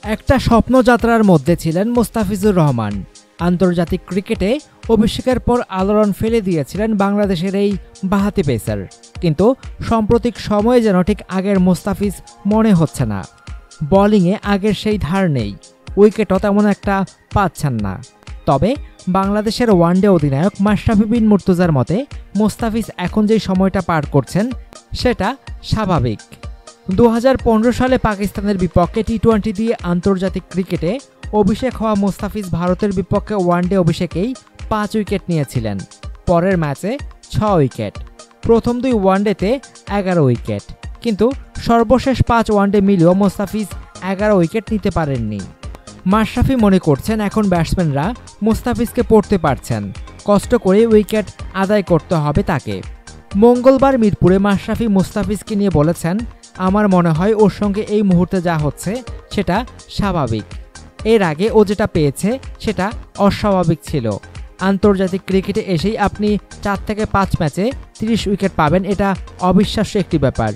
একটা স্বপ্নযাত্রার মধ্যে ছিলেন মোস্তাফিজুর রহমান। আন্তর্জাতিক ক্রিকেটে অভিষেকের পর আলোড়ন ফেলে দিয়েছিলেন বাংলাদেশের এই বাঁহাতি পেসার। কিন্তু সাম্প্রতিক সময়ে যেন ঠিক আগের মোস্তাফিজ মনে হচ্ছে না। বোলিংয়ে আগের সেই ধার নেই, উইকেটও তেমন একটা পাচ্ছেন না। তবে বাংলাদেশের ওয়ানডে অধিনায়ক মাশরাফি বিন মুর্তজার মতে মোস্তাফিজ এখন যে সময়টা পার করছেন সেটা স্বাভাবিক। 2015 সালে পাকিস্তানের বিপক্ষে টি-20 দিয়ে আন্তর্জাতিক ক্রিকেটে অভিষেক হওয়া মোস্তাফিজ ভারতের বিপক্ষে ওয়ানডে অভিষেকেই 5 উইকেট নিয়েছিলেন। পরের ম্যাচে 6 উইকেট, প্রথম 2 ওয়ানডেতে 11 উইকেট। কিন্তু সর্বশেষ 5 ওয়ানডে মিলিয়েও মোস্তাফিজ 11 উইকেট নিতে পারেননি। মাশরাফি মনে করছেন এখন ব্যাটসম্যানরা মোস্তাফিজকে পড়তে পারছেন, কষ্ট করে উইকেট আদায় করতে হবে তাকে। মঙ্গলবার মিরপুরে মাশরাফি মোস্তাফিজকে নিয়ে বলেছেন, আমার মনে হয় ওর সঙ্গে এই মুহূর্তে যা হচ্ছে সেটা স্বাভাবিক। এর আগে ও যেটা পেয়েছে সেটা অস্বাভাবিক ছিল। আন্তর্জাতিক ক্রিকেটে এসেই আপনি 4 থেকে 5 ম্যাচে 30 উইকেট পাবেন, এটা অবিশ্বাস্য একটি ব্যাপার।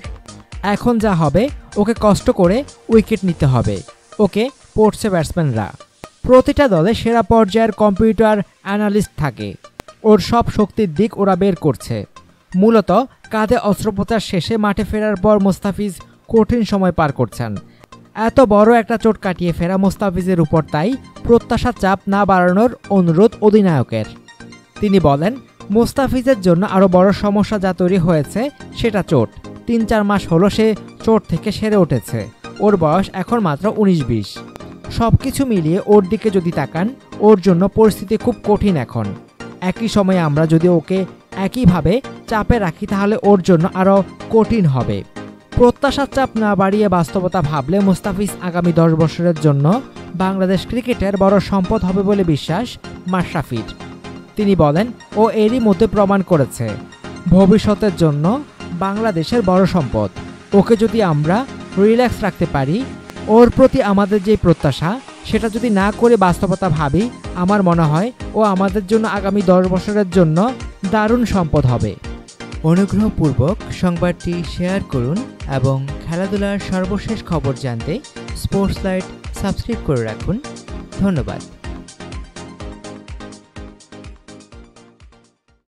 এখন যা হবে ওকে কষ্ট করে উইকেট নিতে হবে, ওকে পড়ছে ব্যাটসম্যানরা। প্রতিটা দলে সেরা পর্যায়ের কম্পিউটার অ্যানালিস্ট থাকে, ওর সব শক্তির দিক ওরা বের করছে। মূলত কাঁধে অস্ত্রোপচার শেষে মাঠে ফেরার পর মোস্তাফিজ কঠিন সময় পার করছেন। এত বড় একটা চোট কাটিয়ে ফেরা মোস্তাফিজের উপর তাই প্রত্যাশার চাপ না বাড়ানোর অনুরোধ অধিনায়কের। তিনি বলেন, মোস্তাফিজের জন্য আরও বড় সমস্যা যা তৈরি হয়েছে সেটা চোট। 3-4 মাস হলো সে চোট থেকে সেরে উঠেছে। ওর বয়স এখন মাত্র 19-20। সব কিছু মিলিয়ে ওর দিকে যদি তাকান, ওর জন্য পরিস্থিতি খুব কঠিন এখন। একই সময়ে আমরা যদি ওকে একইভাবে চাপে রাখি তাহলে ওর জন্য আরও কঠিন হবে। প্রত্যাশার চাপ না বাড়িয়ে বাস্তবতা ভাবলে মোস্তাফিজ আগামী 10 বছরের জন্য বাংলাদেশ ক্রিকেটের বড় সম্পদ হবে বলে বিশ্বাস মাশরাফির। তিনি বলেন, ও এরই মধ্যে প্রমাণ করেছে ভবিষ্যতের জন্য বাংলাদেশের বড় সম্পদ। ওকে যদি আমরা রিল্যাক্স রাখতে পারি, ওর প্রতি আমাদের যে প্রত্যাশা সেটা যদি না করে বাস্তবতা ভাবি, আমার মনে হয় ও আমাদের জন্য আগামী 10 বছরের জন্য দারুণ সম্পদ হবে। অনুগ্রহপূর্বক সংবাদটি শেয়ার করুন এবং খেলাধুলার সর্বশেষ খবর জানতে স্পোর্টস লাইট সাবস্ক্রাইব করে রাখুন। ধন্যবাদ।